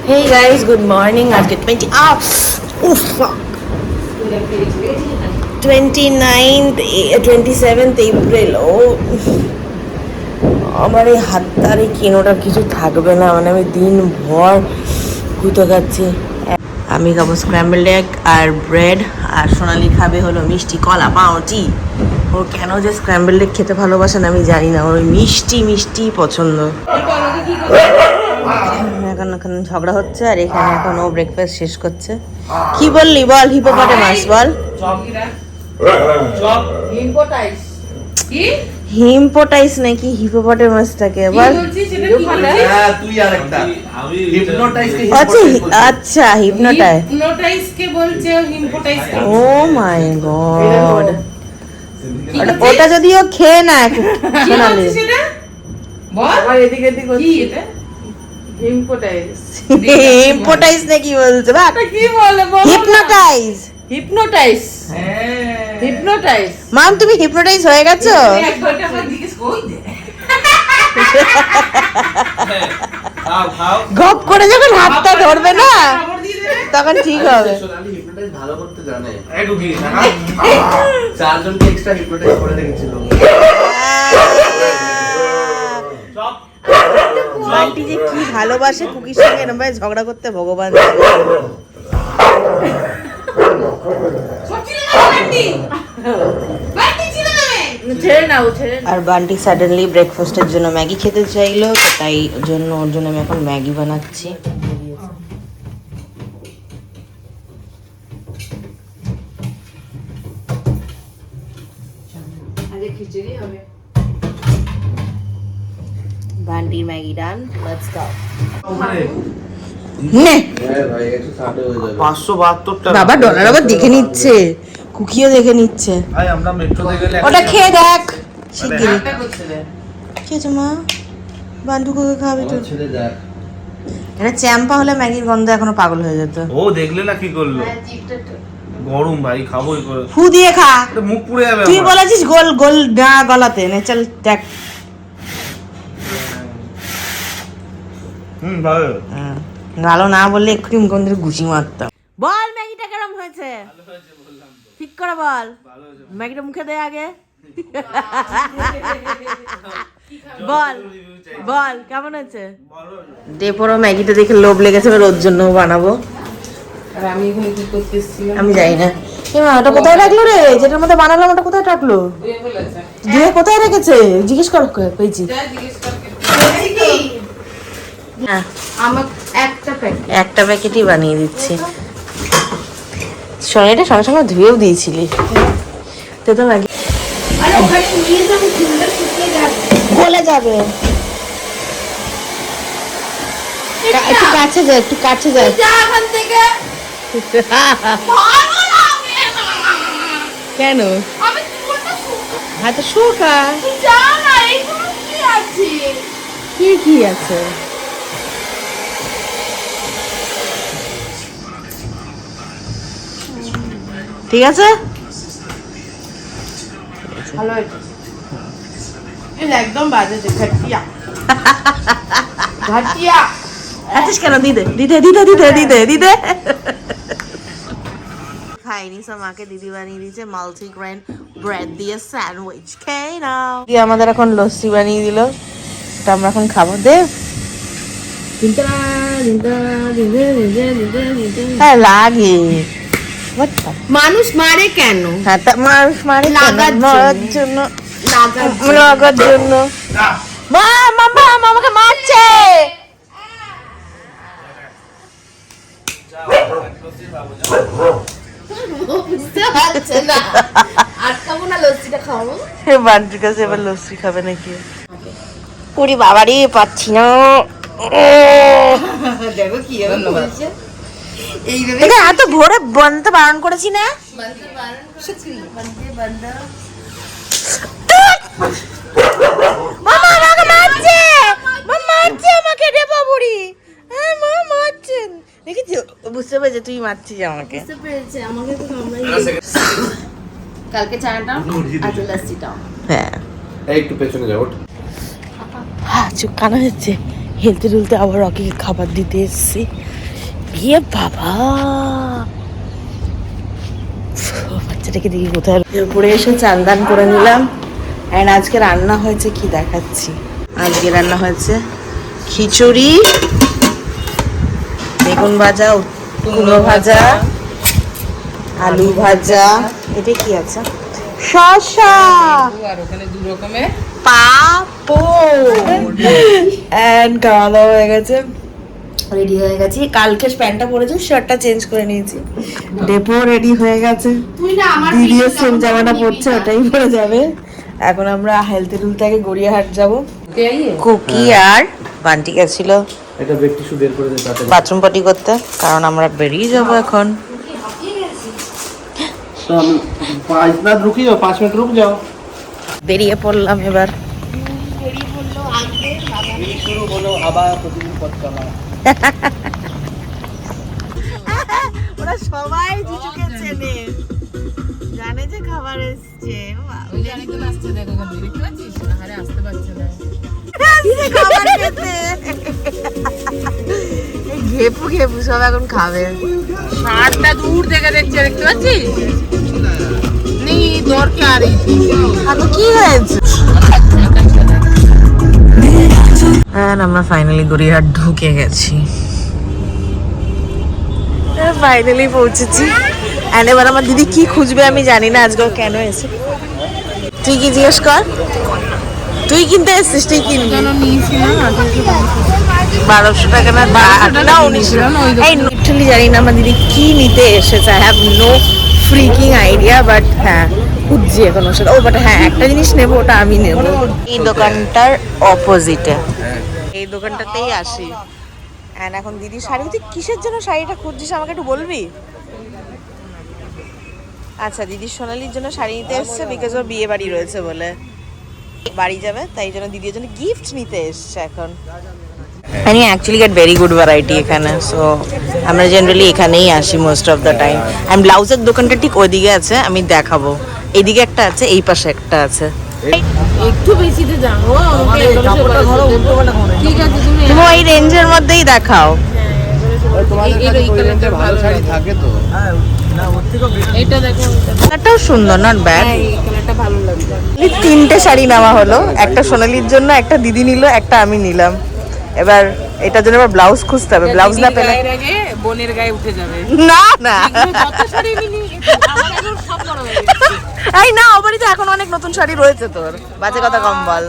Hey guys, good morning. আজকে 27th April. আমার এই হাতটার এই কেনোটার কিছু থাকবে না, মানে আমি দিনভর গুঁতো খাচ্ছি। আমি খাবো স্ক্র্যাম্বলড এগ আর ব্রেড, আর সোনালি খাবে হলো মিষ্টি কলা পাউটি। ও কেন যে স্ক্র্যাম্বলড এগ খেতে ভালোবাসেন আমি জানি না, ওর মিষ্টি মিষ্টি পছন্দ। এখন ঝগড়া হচ্ছে, আর এখানে এখন ও ব্রেকফাস্ট শেষ করছে। কি বললি বল, হিপোপটেমাস বল। হিপোটাইস নাকি হিপোপটেমাসটাকে বল। আচ্ছা ও মাই গড, ওটা যদিও খেয়ে না সোনালি। হিপোটাইজ না কি বলছে বা কি বলে হিপনোটাইজ। হিপনোটাইজ হিপনোটাইজ মাম, তুমি হিপনোটাইজ হয়ে গেছো? গপ করে যখন হাতটা ধরবে না তখন ঠিক হবে। ভালো করতে জানে, চারজনকে এক্সট্রা হিপনোটাইজ করে রেখেছিল। বান্টি যে কি ভালোবাসে কুকির সঙ্গে এরকম ভাবে ঝগড়া করতে, ভগবান। আর বান্টি সাডেনলি ব্রেকফাস্টের জন্য ম্যাগি খেতে চাইলো, তাই জন্য ওর জন্য আমি এখন ম্যাগি বানাচ্ছি। খিচুড়ি হবে। Bunty Maggi done, let's go. নে 572 টাকা বাবা, ডলার আবার দেখে নিচ্ছে, কুকিও দেখে নিচ্ছে। ভাই আমরা মেট্রোতে গেলে ওটা খেয়ে দেখ শিগগিরই। কি আছে মা? বান্টু কুকে খাবে তো। ছেড়ে দেখ, এটা চ্যাম্পা হলে ম্যাগির গন্ধ এখনো পাগল হয়ে যেত। ও দেখলে না কি করলো, গরম ভাই খাবো ফু দিয়ে খা, মুখ পুড়ে যাবে। তুই বলেছিস গোল গোল না গলাতে, নে চল দেখ। ভালো। ভালো না বললে এক্ষুনি মুখ ধরে ঘুষি মারতাম। বল ম্যাগিটা কেমন হয়েছে? ঠিক করে বল, ম্যাগিটা মুখে দে আগে। বল বল কেমন হয়েছে? দেপরো ম্যাগিটা দেখে লোভ লেগেছে, এবার ওর জন্য বানাবো। আমি জানি না ওটা কোথায় রাখলো রে, যেটার মধ্যে বানালাম ওটা কোথায় রাখলো, দিয়ে কোথায় রেখেছে জিজ্ঞেস কর। পেয়েছি একটা প্যাকেটই বানিয়ে দিচ্ছি। সোনালিটা সঙ্গে সঙ্গে ধুয়েও দিয়েছিলি তো, তো ম্যাগি গলে যাবে। একটু কাছে যা, একটু কাছে যা। কেন হাতে শোকা? কি কি আছে? ঠিক আছে, ভালো হয়েছে। একদম বাজে ঘাটিয়া ঘাটিয়া আছিস কেন? দিদে দিদে দিদে দিদে দিদে দিদে খাইনি, সব মাকে দিদি বানিয়ে দিয়েছে মাল্টিগ্রেন ব্রেড দিয়ে স্যান্ডউইচ। খেয়ে নাও। দিয়ে আমাদের এখন লস্যি বানিয়ে দিল, এটা আমরা এখন খাবো। দে হ্যাঁ লাগে, মানুষ মারে কেন? হ্যাঁ মানুষ মারে লাগার জন্য, লাগার জন্য। মা মামা আমাকে মারছে। বান্টির কাছে এবার লস্যি খাবে নাকি? ওরে বাবারে পাচ্ছি না। দেখো কি এত ভোরে বানতে বারণ করেছি না? মামা আমাকে মারছে, মারছে আমাকে রে বাবুরি। হ্যাঁ মা মারছেন, দেখেছি বুঝতে পেরেছে তুই মারছিস আমাকে। বুঝতে পেরেছে আমাকে তো কালকে চাটা আজ লস্যিটা। হ্যাঁ একটু পেছনে যাও। হ্যাঁ চুপ কানা হচ্ছে। হেলতে দুলতে আবার রকিকে খাবার দিতে এসেছি। বিয়ে বাবা, বাচ্চাটাকে দেখি কোথায়। এরপরে এসে চান দান করে নিলাম। অ্যান্ড আজকে রান্না হয়েছে কি দেখাচ্ছি। আজকে রান্না হয়েছে খিচুড়ি, বেগুন ভাজা, কুমড়ো ভাজা, আলু ভাজা, এটা কি আছে, শসা, আর ওখানে দু রকমের পাপড়, এন্ড খাওয়া দাওয়া হয়ে গেছে, রেডি হয়ে গেছি। কালকে প্যান্টটা পরেছি, শার্টটা চেঞ্জ করে নিয়েছি। ডেপো রেডি হয়ে গেছে, দিদিও সেম জামাটা পরছে, ওটাই পরে যাবে। এখন আমরা হেলতে টুলতে আগে গড়িয়াহাট যাবো। কুকি আর বান্টি গেছিল এটা বেড টিস্যু বের করে দে তাতে। বাথরুম পটি করতে, কারণ আমরা বেরিয়ে যাবো এখন। তো আমি 5 মিনিট রুকি যাও, 5 মিনিট রুক যাও। বেরিয়ে পড়লাম এবার। শুরু হলো আবার প্রতিদিন পথ চলা। ওরা সবাই জিজুকে চেনে, জানে যে খাবার এসছে। ওই যে আরেকজন আসছে, দেখো ওখানে দেখতে পাচ্ছিস? আরে আসতে পারছে না। খাবার খেতে এই ঘেপু ঘেপু সব এখন খাবে। ষাটটা দূর থেকে দেখছে, দেখতে পাচ্ছিস? নেই দরকে আর কি হয়েছে? হ্যাঁ, আমরা ফাইনালি গড়িয়াহাট ঢুকে গেছি, ফাইনালি পৌঁছেছি। এন্ড এবার আমার দিদি কি খুঁজবে আমি জানি না, আজকে ও কেন এসে। তুই কি জিজ্ঞেস কর, তুই কিনতে এসছিস? তুই কিনবি? নিয়েছিলাম 1200 টাকা না, 1900। এই লিটারালি জানি না আমার দিদি কি নিতে এসেছে। I have no freaking idea, but হ্যাঁ খুঁজছি এখন ওর সাথে। ও বাট হ্যাঁ, একটা জিনিস নেবো, ওটা আমি নেব। এই দোকানটার অপোজিটে, এই দোকানটাতেই আসি। অ্যান্ড এখন দিদি শাড়ি, তুই কিসের জন্য শাড়িটা খুঁজছিস আমাকে একটু বলবি? আচ্ছা, দিদি সোনালির জন্য শাড়ি নিতে এসছে, বিকজ ওর বিয়ে বাড়ি রয়েছে বলে, বাড়ি যাবে, তাই জন্য দিদির জন্য গিফট নিতে এসছে এখন। And you actually get very good variety এখানে, সো আমরা জেনারেলি এখানেই আসি most of the time. And ব্লাউজের দোকানটা ঠিক ওইদিকে আছে, আমি দেখাবো। এইদিকে একটা আছে, এই পাশে একটা আছে। একটু বেশিতে যাও, ঠিক আছে তুমি তুমি ওই রেঞ্জের মধ্যেই দেখাও। এই কালারটা ভালো শাড়ি থাকে তো। এটা দেখো, কালারটাও সুন্দর, নট ব্যাড। এই কালারটা ভালো লাগছে। তিনটে শাড়ি নেওয়া হলো, একটা সোনালির জন্য, একটা দিদি নিল, একটা আমি নিলাম। এবার এটার জন্য এবার ব্লাউজ খুঁজতে হবে, ব্লাউজ না পেলে গায়ের আগে বোনের গায়ে উঠে যাবে। না না, যত শাড়ি নিনি আমার এখন সব বড় হয়ে গেছে। এই না, ও বাড়িতে এখন অনেক নতুন শাড়ি রয়েছে তোর, বাজে কথা কম বল।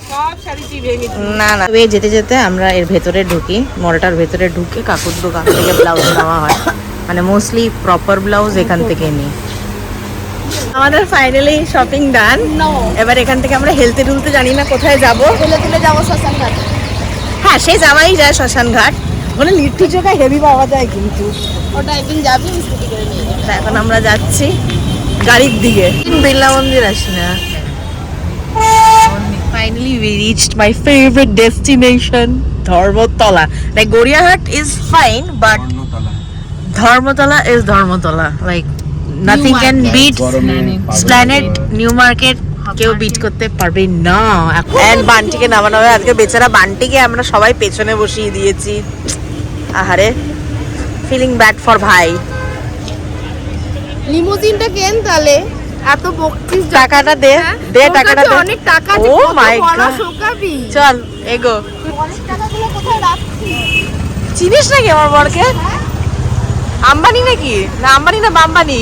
সব শাড়িটি ভেঙে না না, যেতে যেতে আমরা এর ভেতরে ঢুকি, মলটার ভেতরে ঢুকে কাকুর দোকান থেকে ব্লাউজ নেওয়া হয়, মানে মোস্টলি প্রপার ব্লাউজ এখান থেকে নিই। আমাদের ফাইনালি শপিং ডান। এবার এখান থেকে আমরা হেলতে টুলতে জানি না কোথায় যাবো, তুলে যাবো শ্মশান ঘাট। হ্যাঁ, সে যাওয়াই যায় শ্মশান ঘাট, ওখানে লিট্টি চোখা হেভি পাওয়া যায়, কিন্তু ওটা একদিন যাবি স্কুটি করে নিয়ে যাবি। তা এখন আমরা যাচ্ছি গাড়ির দিকে। বিড়লা মন্দির আসি না। Finally we reached my favorite destination, Dharmotala. Like Goriahat is fine, but Dharmotala is Dharmotala. Like nothing can beat Esplanade, New Market. কেউ বিট করতে পারবে না। এন্ড বান্টিকে নামানো হবে আজকে, বেচারা বান্টিকে আমরা সবাই পেছনে বসিয়ে দিয়েছি। আহারে, ফিলিং ব্যাড ফর ভাই। লিমুজিনটা কেন তাহলে? এত বকছিস, টাকাটা দে, দে টাকাটা দে। অনেক টাকা আছে, ও কত মাই বড় গড, শোকাবি। চল এগো। অনেক টাকাগুলো কোথায় রাখছিস? চিনিস নাকি আমার বরকে? আম্বানি নাকি? না আম্বানি না বাম্বানি।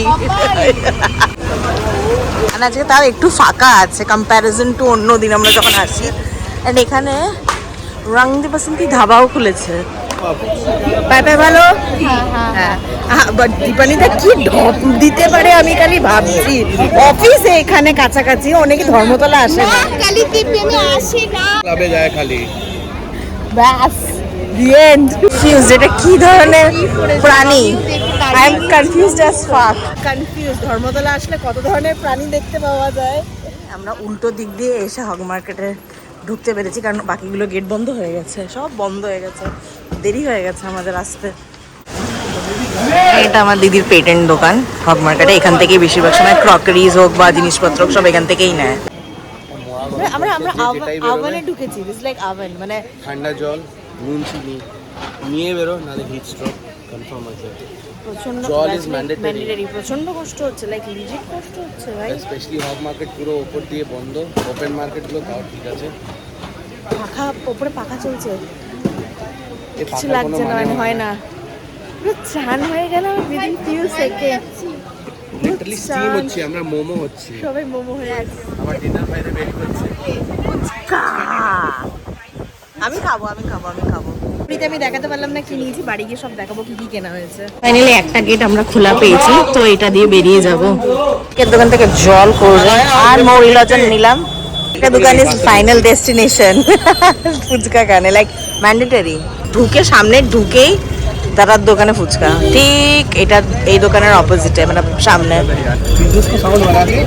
আর আজকে তাও একটু ফাঁকা আছে কম্প্যারিজন টু অন্য দিন আমরা যখন আসি। এন্ড এখানে রং দি বাসন্তী ধাবাও খুলেছে। পাইপাই ভালো। হ্যাঁ, বাট দীপানিটা কি ঢপ দিতে পারে আমি খালি ভাবছি। অফিসে এখানে কাছাকাছি, অনেকে ধর্মতলা আসে না। কালি দিব্যে আসি না। ক্লাবে যায় খালি। ব্যাস, দি এন্ড। কনফিউজড, এটা কি ধরনের প্রাণী? আই এম কনফিউজড অ্যাজ ফাক। কনফিউজ, ধর্মতলা আসলে কত ধরনের প্রাণী দেখতে পাওয়া যায়। আমরা উল্টো দিক দিয়ে এসে হগ মার্কেটে ঢুকতে পেরেছি, কারণ বাকিগুলো গেট বন্ধ হয়ে গেছে, সব বন্ধ হয়ে গেছে, দেরি হয়ে গেছে আমাদের আসতে। এটা আমার দিদির পেটেন্ট দোকান হগ মার্কেটে, এখান থেকেই বেশিরভাগ সময় ক্রকারিজ হোক বা জিনিসপত্র সব এখান থেকেই নেয়। আমরা আমরা আভানে ঢুকেছি, ইটস লাইক আভেন, মানে ঠান্ডা জল, নুন চিনি নিয়ে বেরো, নাহলে হিট স্ট্রোক কনফার্ম আছে। প্রচন্ড জল is mandatory. প্রচন্ড কষ্ট হচ্ছে, লাইক লিজিট কষ্ট হচ্ছে ভাই। স্পেশালি হব মার্কেট পুরো ওপর দিয়ে বন্ধ, ওপেন মার্কেটগুলো তাও ঠিক আছে। পাখা ওপরে পাখা চলছে, এই কিছু পাখার কোনো লাগছে না, মানে হয় না। পুরো চান হয়ে গেল within few second. Literally steam হচ্ছে, আমরা মোমো হচ্ছে। সবাই মোমো হয়ে আছে। আমার ডিনার বাইরে বের করছে। আমি খাবো। আমি দেখাতে পারলাম না কি নিয়েছি, বাড়ি গিয়ে সব দেখাবো কি কি কেনা হয়েছে। ফাইনালি একটা গেট আমরা খোলা পেয়েছি, তো এটা দিয়ে বেরিয়ে যাব। এর দোকান থেকে জল করবে আর মৌরি লজেন নিলাম। এটা দোকান ইজ ফাইনাল ডেস্টিনেশন। ফুচকা খানে লাইক ম্যান্ডেটরি। ঢুকে সামনে ঢুকেই দাদার দোকানে ফুচকা, ঠিক এটা এই দোকানের অপোজিটে, মানে সামনে। বিজনেস को साउंड बढ़ा के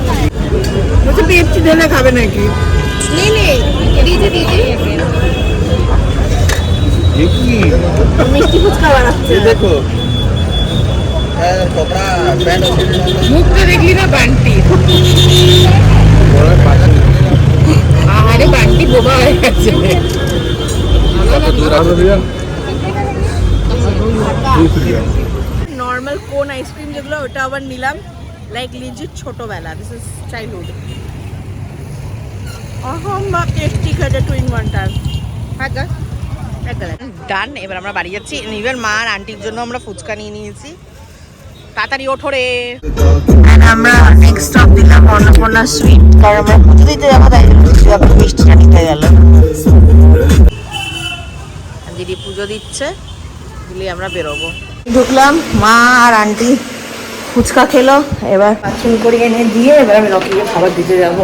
मुझे पेप्सी देना खाবে নাকি? नहीं नहीं दीजिए दीजिए ये की মিষ্টি ফুচকা বানাচ্ছে। ये देखो कपड़ा पैंट मुख तो देखली ना बांटी আরে বান্টি বোবা হয়ে গেছে। নর্মাল কোন আইসক্রিম যেগুলো ওটা আবার নিলাম, লাইক লিজিট ছোটবেলা, দিস ইজ চাইল্ডহুড। বা টেস্টি খেতে টু ইন ওয়ানটার ডান। এবার আমরা বাড়ি যাচ্ছি। ইভেন মা আর আন্টির জন্য আমরা ফুচকা নিয়ে নিয়েছি। তাড়াতাড়ি ওঠো রে। আমরা নেক্সট স্টপ দিলাম অন্নপূর্ণা সুইট, কারণ আমরা পুজো দিতে যাবো, তাই জন্য মিষ্টিটা নিতে গেল। দিদি পুজো দিচ্ছে, দিলে আমরা বেরোবো। ঢুকলাম, মা আর আন্টি ফুচকা খেলো, এবার বাথরুম করে এনে দিয়ে এবার আমি রকিকে খাবার দিতে যাব।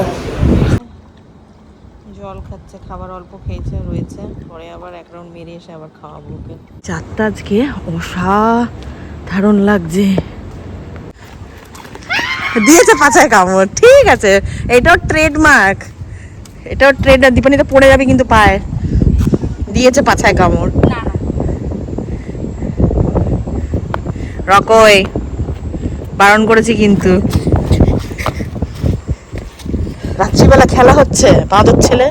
জল খাচ্ছে, খাবার অল্প খেয়েছে রয়েছে, পরে আবার এক রাউন্ড মেরে এসে আবার খাওয়াবো ওকে। চারটা আজকে অসাধারণ লাগছে। দিয়েছে পাছায় কামড়, ঠিক আছে, এটাও ট্রেডমার্ক, এটাও ট্রেড। দীপানিতে পড়ে যাবে কিন্তু পায়। দিয়েছে পাছায় কামড়। রকই বারণ করেছি কিন্তু। রাত্রিবেলা খেলা হচ্ছে বাঁদর ছেলে।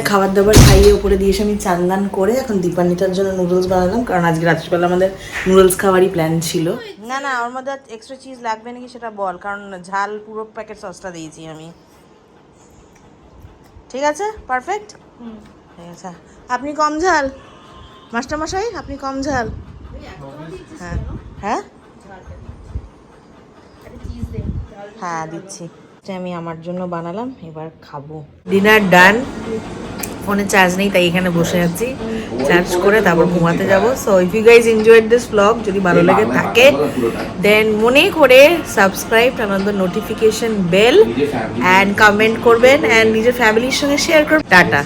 খাবার দাবার খাইয়ে উপরে দিয়েছে, আমি চান্দান করে এখন দীপান্বিতার জন্য নুডলস বানালাম, কারণ আজকে রাত্রিবেলা আমাদের নুডলস খাওয়ারই প্ল্যান ছিল। না না, ওর মধ্যে এক্সট্রা চিজ লাগবে নাকি সেটা বল, কারণ ঝাল পুরো প্যাকেট সসটা দিয়েছি আমি। ঠিক আছে, পারফেক্ট। ঠিক আছে, আপনি কম ঝাল মাস্টারমশাই, আপনি কম ঝাল। হ্যাঁ হ্যাঁ হ্যাঁ দিচ্ছি। আমি আমার জন্য বানালাম, এবার খাবো। ডিনার ডান। ফোনে চার্জ নেই তাই এখানে বসে আছি, চার্জ করে তারপর ঘুমাতে যাব। So if you guys enjoyed this blog, যদি ভালো লেগে থাকে দেন মনে করে subscribe, turn on the notification bell and comment করবেন অ্যান্ড নিজের ফ্যামিলির সঙ্গে শেয়ার করবেন। টাটা।